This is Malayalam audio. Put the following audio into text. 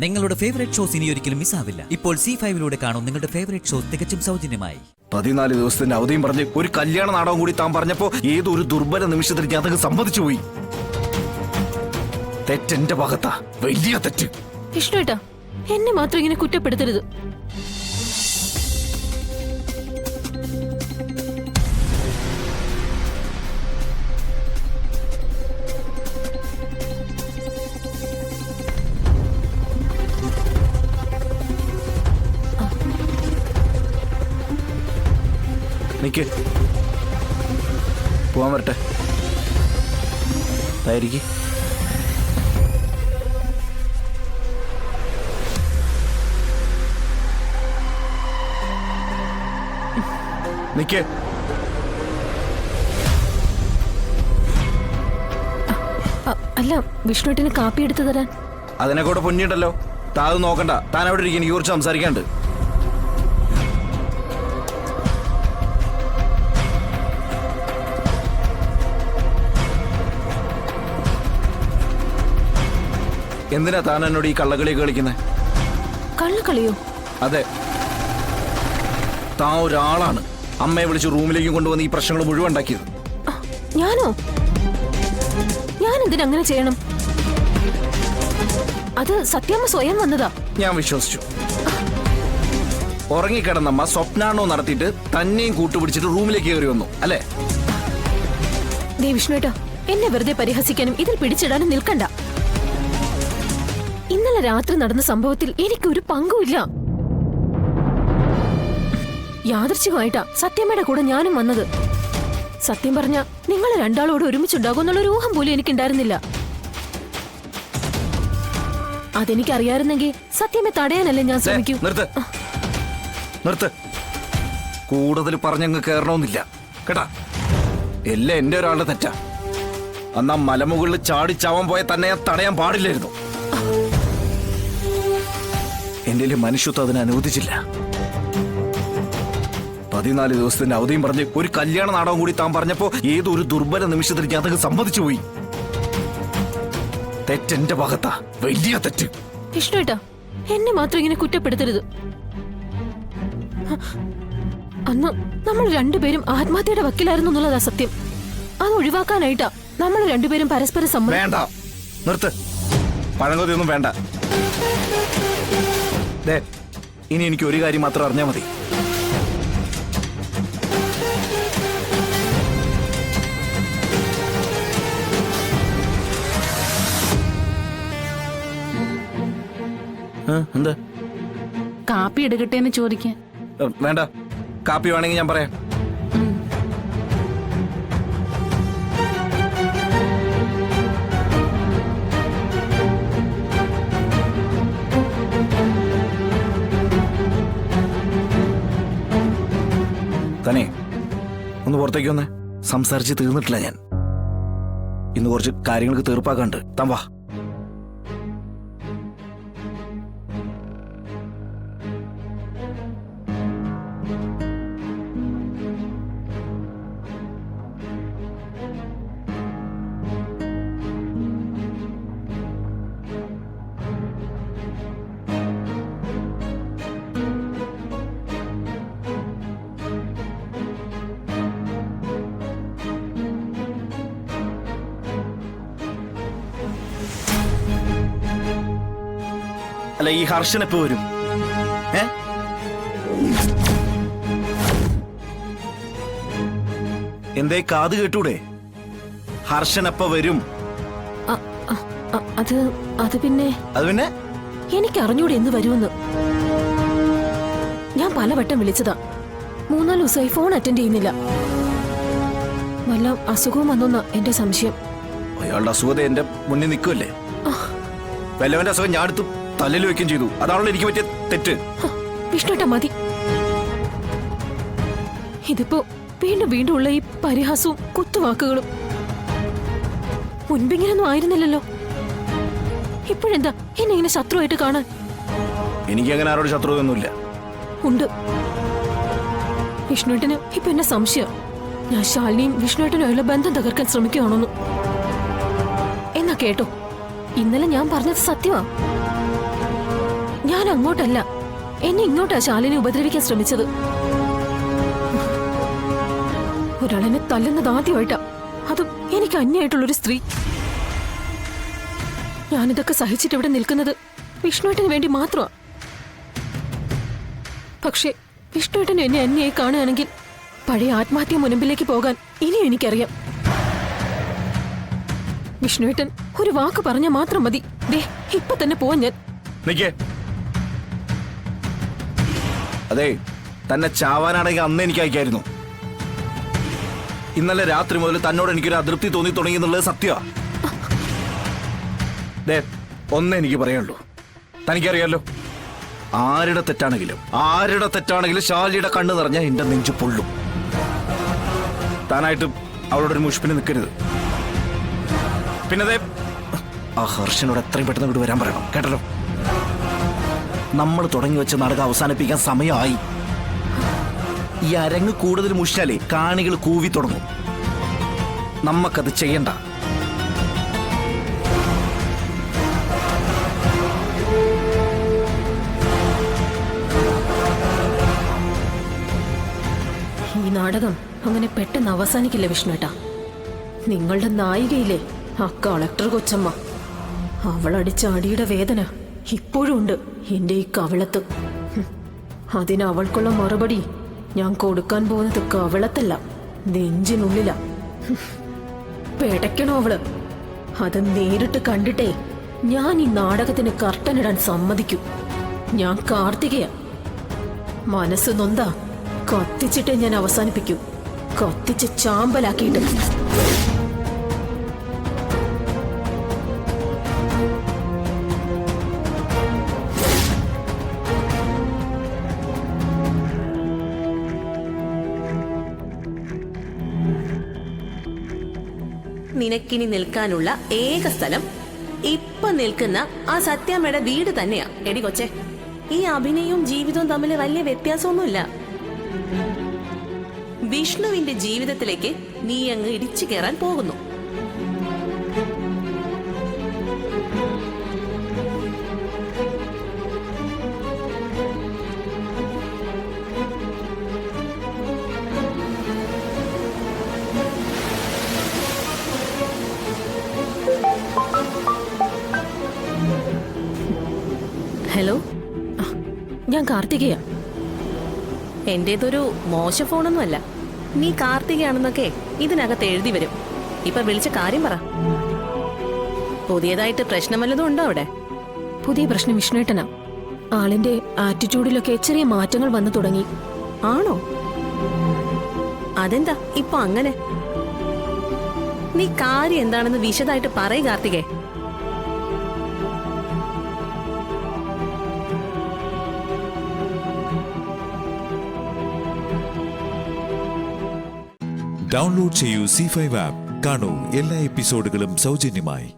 നിങ്ങളുടെ ഫേവറേറ്റ് ഷോസ് ഇനി ഒരിക്കലും മിസ്സാവില്ല. ഇപ്പോൾ C5 കാണും നിങ്ങളുടെ ഫേവറേറ്റ് ഷോസ് തികച്ചും സൗജന്യമായി. 14 ദിവസത്തിന്റെ അവധിയും പറഞ്ഞ് ഒരു കല്യാണ നാടകം കൂടി താൻ പറഞ്ഞപ്പോ ഏതൊരു ദുർബല നിമിഷത്തിൽ ഞാൻ അതങ്ങ് സമ്മതിച്ചു പോയി. തെറ്റെന്റെ ഭാഗത്താ, വലിയ തെറ്റ്. വിഷ്ണുവേട്ടാ, എന്നെ മാത്രം ഇങ്ങനെ കുറ്റപ്പെടുത്തരുത്. നിക്ക്, പോവാൻ വരട്ടെ. ആയിരിക്കും നിക്ക്. അല്ല, വിഷ്ണുവേട്ടന് കാപ്പി എടുത്തു തരാൻ. അതിനെ കൂടെ പൊന്നിയുണ്ടല്ലോ. താൻ അത് നോക്കണ്ട, താൻ അവിടെ ഇരിക്കും, എനിക്ക് കുറിച്ച് സംസാരിക്കാണ്ട്. എന്തിനാ താൻ എന്നോട് ഈ കള്ളക്കളിയൊക്കെ കളിക്കുന്നത്? കള്ളക്കളിയോ? അതെ, താൻ ഒരാളാണ് അമ്മയെ വിളിച്ച് റൂമിലേക്ക് കൊണ്ടുവന്ന് ഈ പ്രശ്നങ്ങൾ മുഴുവൻ ഉണ്ടാക്കിയത്. ഞാനോ? ഞാൻ എന്തിനങ്ങനെ ചെയ്യണം? അത് സത്യമ്മ സ്വയം വന്നതാ. ഞാൻ വിശ്വസിച്ചു. ഉറങ്ങിക്കിടന്നമ്മ സ്വപ്നാണോ നടത്തിയിട്ട് തന്നെയും കൂട്ടുപിടിച്ചിട്ട് റൂമിലേക്ക് കയറി വന്നു അല്ലേ? ദേ വിഷ്ണുവേട്ടാ, എന്നെ വെറുതെ പരിഹസിക്കാനും ഇതിൽ പിടിച്ചിടാനും നിൽക്കണ്ട. ഇന്നലെ രാത്രി നടന്ന സംഭവത്തിൽ എനിക്കൊരു പങ്കുമില്ല. യാദൃച്ഛികമായിട്ടാ സത്യമ്മയുടെ കൂടെ ഞാനും വന്നത്. സത്യം പറഞ്ഞ നിങ്ങൾ രണ്ടാളോട് ഒരുമിച്ചുണ്ടാകും എന്നുള്ളൊരു ഊഹം പോലും എനിക്കുണ്ടായിരുന്നില്ല. അതെനിക്കറിയായിരുന്നെങ്കിൽ സത്യമെ തടയാനല്ലേ ഞാൻ ശ്രമിക്കൂ. നിർത്ത്. കൂടുതൽ പറഞ്ഞങ്ങ് കയറണമെന്നില്ല കേട്ടാ. എല്ലാം എന്റെ ഒരാളുടെ തെറ്റാ. അന്നാ മലമുകളിൽ ചാടിച്ചാവാൻ പോയ തന്നെ ഞാൻ തടയാൻ പാടില്ലായിരുന്നു. എന്റെ മനുഷ്യത്വം അതിനെ അനുവദിച്ചില്ല. 14 ദിവസത്തിന്റെ അവധിയും പറഞ്ഞ് ഒരു കല്യാണ നാടകം കൂടി താൻ പറഞ്ഞപ്പോ ഏതൊരു ദുർബല നിമിഷത്തിൽ ഞാൻ അതങ്ങ് സമ്മതിച്ചു പോയി. തെറ്റെന്റെ ഭാഗത്താ, വലിയ തെറ്റ്. വിഷ്ണുവേട്ടാ, എന്നെ മാത്രം ഇങ്ങനെ കുറ്റപ്പെടുത്തരുത്. അന്ന് നമ്മൾ രണ്ടുപേരും ആത്മഹത്യയുടെ വക്കിലായിരുന്നു എന്നുള്ളതാ സത്യം. അത് ഒഴിവാക്കാനായിട്ടാ നമ്മൾ രണ്ടുപേരും പരസ്പരം സമ്മതം. വേണ്ട, നിർത്ത്. പഴങ്കതൊന്നും വേണ്ട. ഇനി എനിക്ക് ഒരു കാര്യം മാത്രം അറിഞ്ഞാൽ മതി. എന്താ? കാപ്പി എടുക്കട്ടെ എന്ന് ചോദിക്കാൻ. വേണ്ട, കാപ്പി വേണമെങ്കിൽ ഞാൻ പറയാം. തന്നെ ഒന്ന് പുറത്തേക്ക് വന്നേ. സംസാരിച്ച് തീർന്നിട്ടില്ല ഞാൻ. ഇന്ന് കുറച്ച് കാര്യങ്ങൾക്ക് തീർപ്പാക്കാണ്ട്. താൻ വാ. അല്ല, ഈ ഹർഷൻ എപ്പോ വരും? എന്തേ കാത് കേട്ടൂടെ? ഹർഷൻ എപ്പോ വരും? അത് പിന്നെ എനിക്ക് അറിഞ്ഞൂടെ എന്ന് വരുമെന്ന്. ഞാൻ പലവട്ടം വിളിച്ചതാ. 3-4 ദിവസമായി ഫോൺ അറ്റൻഡ് ചെയ്യുന്നില്ല. വല്ല അസുഖവും വന്നോന്നാ എന്റെ സംശയം. അയാളുടെ അസുഖത എന്റെ മുന്നിൽ നിൽക്കുമല്ലേ? വല്ലവന്റെ അസുഖം ഞാൻ എടുത്ത് തലയിൽ വെക്കുകയും ചെയ്തു. അതാണല്ലോ എനിക്ക് പറ്റിയ തെറ്റ്. വിഷ്ണുട്ടാ, മതി. ഇതിപ്പോ വീണ്ടും വീണ്ടും ഉള്ള ഈ പരിഹാസവും കുത്തുവാക്കുകളും. മുൻപിങ്ങനൊന്നും ആയിരുന്നില്ലല്ലോ. ഇപ്പോഴെന്താ എന്നെ ഇങ്ങനെ ശത്രുവായിട്ട് കാണാൻ? എനിക്ക് അങ്ങനെ ആരോട് ശത്രുതൊന്നുമില്ല. ഉണ്ട്. വിഷ്ണുട്ടന് ഇപ്പൊ എന്നെ സംശയം. ഞാൻ ശാലിനിയും വിഷ്ണുട്ടനുമായുള്ള ബന്ധം തകർക്കാൻ ശ്രമിക്കുകയാണെന്നു. എന്നാ കേട്ടോ, ഇന്നലെ ഞാൻ പറഞ്ഞത് സത്യമാ. ഞാൻ അങ്ങോട്ടല്ല, എന്നെ ഇങ്ങോട്ടാ ശാലിനെ ഉപദ്രവിക്കാൻ ശ്രമിച്ചത്. ഒരാളെന്നെ തല്ലുന്നത് ആദ്യമായിട്ടാ, അതും എനിക്ക് അന്യായിട്ടുള്ളൊരു സ്ത്രീ. ഞാനിതൊക്കെ സഹിച്ചിട്ട് ഇവിടെ നിൽക്കുന്നത് വിഷ്ണുവേട്ടന് വേണ്ടി മാത്രമാ. പക്ഷേ വിഷ്ണുവേട്ടൻ എന്നെ അന്യായി കാണുകയാണെങ്കിൽ പഴയ ആത്മഹത്യ മുൻപിലേക്ക് പോകാൻ ഇനിയും എനിക്കറിയാം. വിഷ്ണുവേട്ടൻ ഒരു വാക്ക് പറഞ്ഞാൽ മാത്രം മതി. ദേ ഇപ്പൊ തന്നെ പോവാൻ ഞാൻ. നിക്കേ. അതെ, തന്നെ ചാവാനാണെങ്കിൽ അന്ന് എനിക്ക് അയക്കായിരുന്നു. ഇന്നലെ രാത്രി മുതൽ തന്നോട് എനിക്കൊരു അതൃപ്തി തോന്നി തുടങ്ങി എന്നുള്ളത് സത്യമാണ്. ദേ, ഒന്നേ എനിക്ക് പറയാനുള്ളൂ. തനിക്കറിയാലോ, ആരുടെ തെറ്റാണെങ്കിലും ശാലിയുടെ കണ്ണ് നിറഞ്ഞാൽ എന്റെ നെഞ്ചു പൊള്ളും. താനായിട്ട് അവളോടൊരു മുഷ്പിന് നിൽക്കരുത്. പിന്നെ ആ ഹർഷനോട് എത്രയും പെട്ടെന്ന് ഇവിടെ വരാൻ പറയണം, കേട്ടല്ലോ. നമ്മൾ തുടങ്ങി വെച്ച നാടകം അവസാനിപ്പിക്കാൻ സമയമായി. ഈ അരങ്ങ് കൂടുതൽ മുഷിച്ചാലേ കാണികൾ കൂവി തുടങ്ങും. നമ്മക്കത് ചെയ്യണ്ട. ഈ നാടകം അങ്ങനെ പെട്ടെന്ന് അവസാനിക്കില്ല വിഷ്ണുവേട്ടാ. നിങ്ങളുടെ നായികയിലെ ആ കളക്ടർ കൊച്ചമ്മ, അവളടിച്ച അടിയുടെ വേദന ഇപ്പോഴും ഉണ്ട് എന്റെ ഈ കവിളത്ത്. അതിന് അവൾക്കുള്ള മറുപടി ഞാൻ കൊടുക്കാൻ പോകുന്നത് കവിളത്തല്ല, നെഞ്ചിനുള്ളിലാ. പെടയ്ക്കണോ അവള്? അത് നേരിട്ട് കണ്ടിട്ടേ ഞാൻ ഈ നാടകത്തിന് കർട്ടനിടാൻ സമ്മതിക്കൂ. ഞാൻ കാർത്തികയാ. മനസ്സ് നൊന്താ കത്തിച്ചിട്ടേ ഞാൻ അവസാനിപ്പിക്കൂ, കത്തിച്ച് ചാമ്പലാക്കിയിട്ട്. നിനക്കിനി നിൽക്കാനുള്ള ഏക സ്ഥലം ഇപ്പൊ നിൽക്കുന്ന ആ സത്യാമ്മയുടെ വീട് തന്നെയാ. എടി കൊച്ചെ, ഈ അഭിനയവും ജീവിതവും തമ്മിൽ വലിയ വ്യത്യാസമൊന്നുമില്ല. വിഷ്ണുവിന്റെ ജീവിതത്തിലേക്ക് നീ അങ്ങ് ഇടിച്ചു കയറാൻ പോകുന്നു. ഹലോ, ഞാൻ കാർത്തികയാ. എന്റേതൊരു മോശ ഫോണൊന്നുമല്ല. നീ കാർത്തികയാണെന്നൊക്കെ ഇതിനകത്ത് എഴുതി വരും. ഇപ്പൊ വിളിച്ച കാര്യം പറ. പുതിയതായിട്ട് പ്രശ്നം വല്ലതും ഉണ്ടോ അവിടെ? പുതിയ പ്രശ്നം വിഷ്ണുവേട്ടനാ. ആളിന്റെ ആറ്റിറ്റ്യൂഡിലൊക്കെ ചെറിയ മാറ്റങ്ങൾ വന്നു തുടങ്ങി. ആണോ? അതെന്താ ഇപ്പൊ അങ്ങനെ? നീ കാര്യം എന്താണെന്ന് വിശദമായിട്ട് പറയ് കാർത്തികേ. ഡൗൺലോഡ് ചെയ്യൂ C5 ആപ്പ്. കാണൂ എല്ലാ എപ്പിസോഡുകളും സൗജന്യമായി.